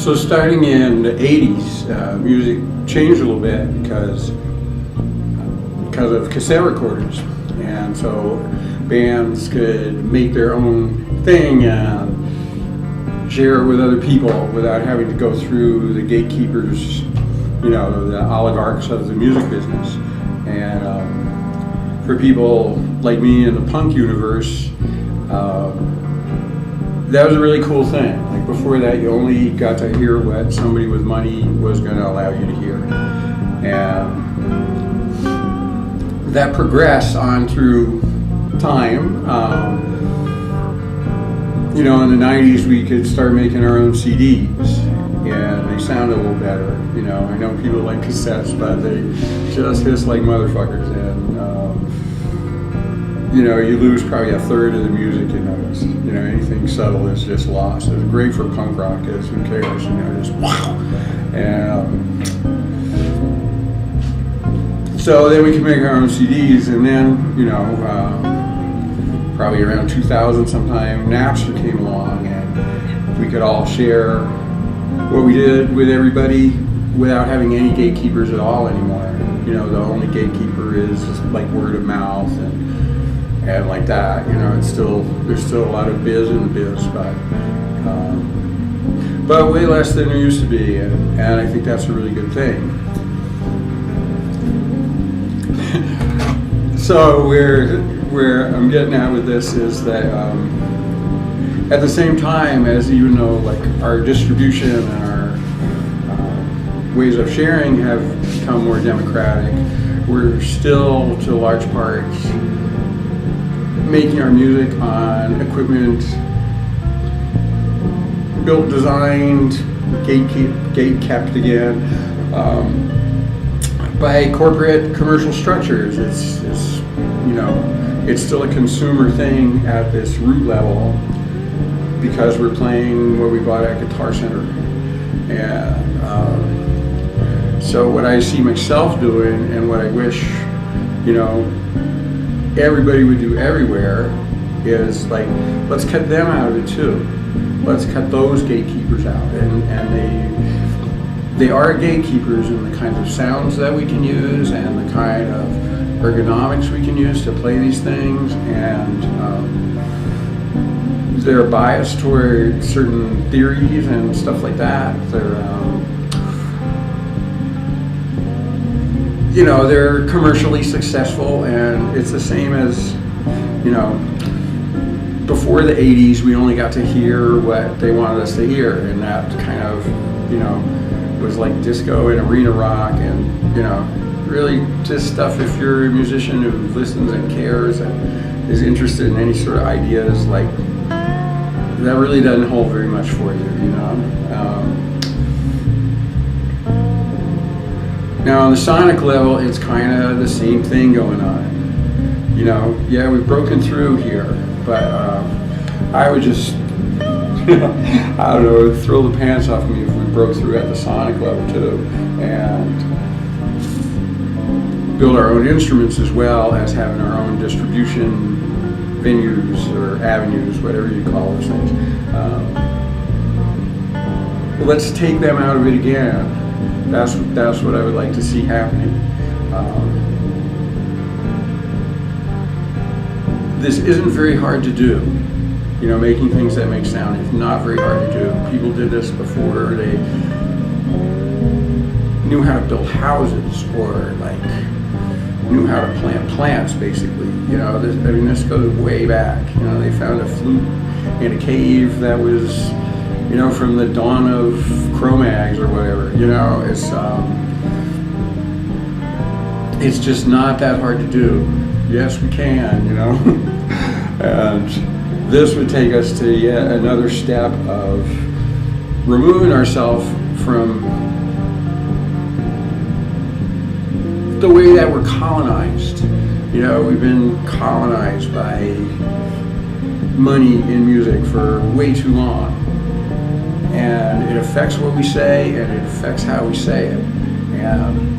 So starting in the 80s, music changed a little bit because of cassette recorders. And so bands could make their own thing and share it with other people without having to go through the gatekeepers, you know, the oligarchs of the music business. And for people like me in the punk universe, that was a really cool thing. Like before that, you only got to hear what somebody with money was going to allow you to hear. And that progressed on through time. You know, in the 90s, we could start making our own CDs, and they sound a little better. You know, I know people like cassettes, but they just hiss like motherfuckers. And you know, you lose probably a third of the music you notice. You know, anything subtle is just lost. It's great for punk rock, is who cares? You know, just wow. And so then we could make our own CDs, and then, you know, probably around 2000 sometime, Napster came along, and we could all share what we did with everybody without having any gatekeepers at all anymore. You know, the only gatekeeper is like word of mouth and like that. You know, there's still a lot of biz in the biz, but way less than there used to be, and I think that's a really good thing. So where I'm getting at with this is that at the same time as, even though like our distribution and our ways of sharing have become more democratic, we're still to large parts making our music on equipment built, designed, gate kept again by corporate commercial structures. It's you know, it's still a consumer thing at this root level because we're playing what we bought at Guitar Center. And so what I see myself doing, and what I wish, you know, everybody would do everywhere, is like, let's cut them out of it too. Let's cut those gatekeepers out, and they are gatekeepers in the kinds of sounds that we can use and the kind of ergonomics we can use to play these things, and they're biased toward certain theories and stuff like that. They're you know, they're commercially successful, and it's the same as, you know, before the 80s, we only got to hear what they wanted us to hear, and that kind of, you know, was like disco and arena rock, and, you know, really just stuff. If you're a musician who listens and cares and is interested in any sort of ideas, like, that really doesn't hold very much for you, you know. Now on the sonic level, it's kind of the same thing going on. You know, yeah, we've broken through here, but I would just, I don't know, throw the pants off me if we broke through at the sonic level too, and build our own instruments as well as having our own distribution venues or avenues, whatever you call those things. Let's take them out of it again. That's what I would like to see happening. This isn't very hard to do. You know, making things that make sound is not very hard to do. People did this before they knew how to build houses, or like knew how to plant plants, basically. You know, this goes way back. You know, they found a flute in a cave that was, you know, from the dawn of Cro-Mags or whatever. You know, it's just not that hard to do. Yes, we can, you know. And this would take us to yet another step of removing ourselves from the way that we're colonized. You know, we've been colonized by money in music for way too long. And it affects what we say, and it affects how we say it. And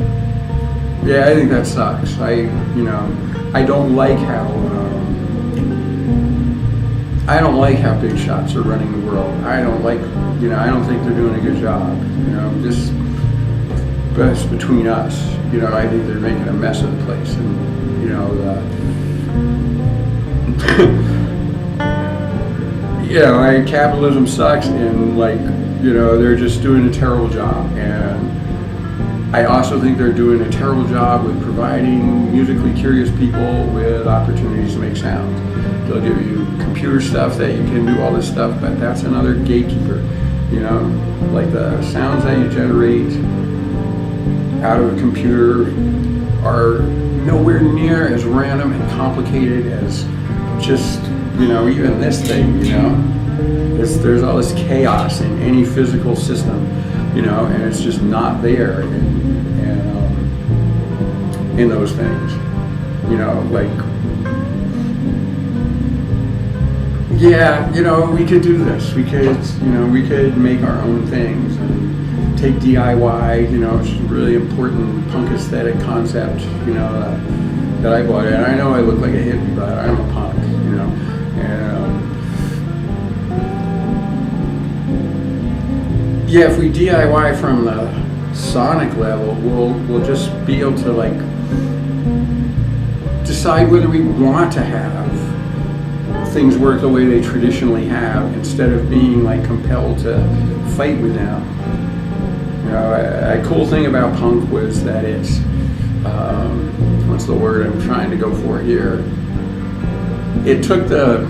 yeah, I think that sucks. I don't like how I don't like how big shots are running the world. I don't like, I don't think they're doing a good job. Just best between us. I think they're making a mess of the place, and capitalism sucks, and they're just doing a terrible job. And I also think they're doing a terrible job with providing musically curious people with opportunities to make sounds. They'll give you computer stuff that you can do all this stuff, but that's another gatekeeper. Like the sounds that you generate out of a computer are nowhere near as random and complicated as just, even this thing, there's all this chaos in any physical system, and it's just not there in those things, we could do this. We could make our own things and take DIY, it's a really important punk aesthetic concept, that I bought. And I know I look like a hippie, but I'm a punk, if we DIY from the sonic level, we'll just be able to decide whether we want to have things work the way they traditionally have, instead of being compelled to fight with them. A cool thing about punk was that it's, what's the word I'm trying to go for here? It took the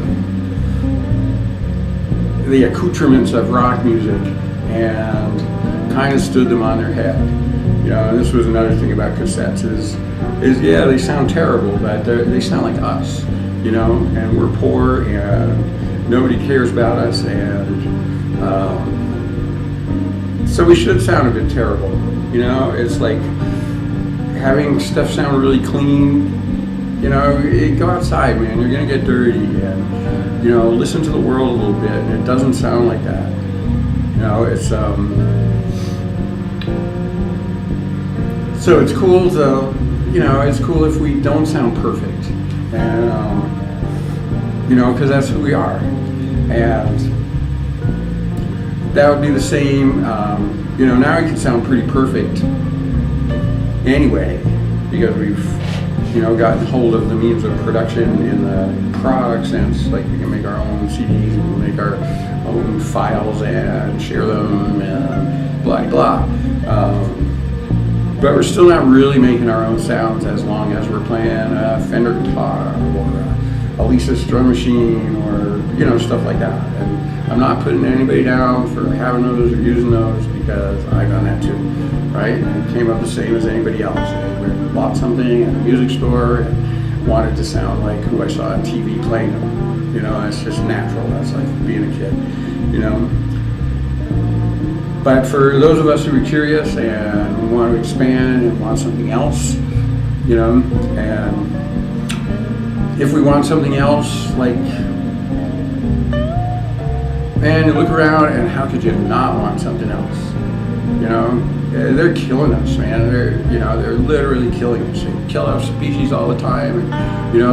accoutrements of rock music and kind of stood them on their head. And this was another thing about cassettes is they sound terrible, but they sound like us, and we're poor and nobody cares about us, and so we should sound a bit terrible. It's like having stuff sound really clean. Go outside, man. You're gonna get dirty, and listen to the world a little bit. And it doesn't sound like that. It's so it's cool to, it's cool if we don't sound perfect, and because that's who we are, and that would be the same. Now we can sound pretty perfect anyway, because we've gotten hold of the means of production in the product sense. Like, we can make our own CDs, we can make our own files and share them and blah blah. But we're still not really making our own sounds as long as we're playing a Fender guitar or a Lisa's drum machine or stuff like that. And I'm not putting anybody down for having those or using those, because I've done that too, right? And it came up the same as anybody else. I bought something at a music store and wanted to sound like who I saw on TV playing them. That's just natural. That's like being a kid, But for those of us who are curious and want to expand and want something else, and if we want something else, man, you look around and how could you not want something else? They're killing us, man. They're literally killing us. They kill our species all the time. And,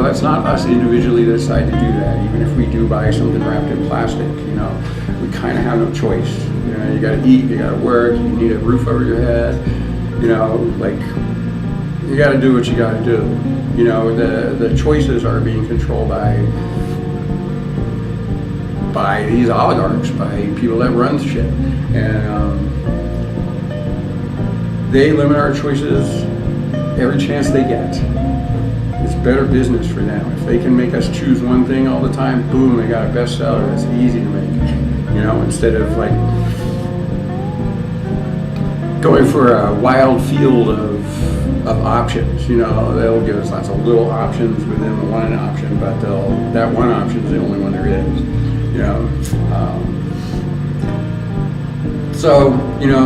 that's not us individually that decide to do that. Even if we do buy something wrapped in plastic, we kind of have no choice. You got to eat, you got to work, you need a roof over your head. You got to do what you got to do. The choices are being controlled by these oligarchs, by people that run shit, and they limit our choices every chance they get. It's better business for them. If they can make us choose one thing all the time, boom, they got a bestseller that's easy to make. Instead of going for a wild field of options. They'll give us lots of little options within the one option, but that one option is the only one there is. So,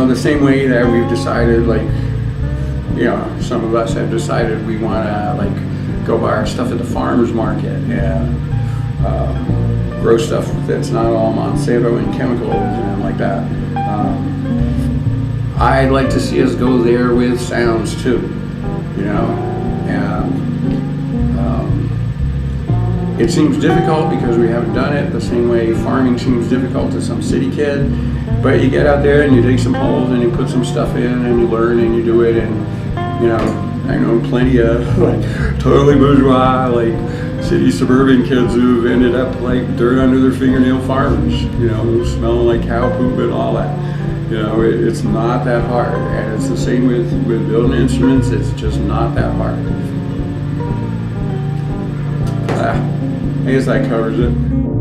the same way that we've decided, some of us have decided we want to, go buy our stuff at the farmer's market and grow stuff that's not all Monsanto and chemicals and like that. I'd like to see us go there with sounds too, and It seems difficult because we haven't done it the same way farming seems difficult to some city kid. But you get out there and you dig some holes and you put some stuff in and you learn and you do it. And you know, I know plenty of like totally bourgeois, like city suburban kids who've ended up like dirt under their fingernail farmers, you know, smelling like cow poop and all that. You know, it's not that hard. And it's the same with building instruments. It's just not that hard. I guess that covers it.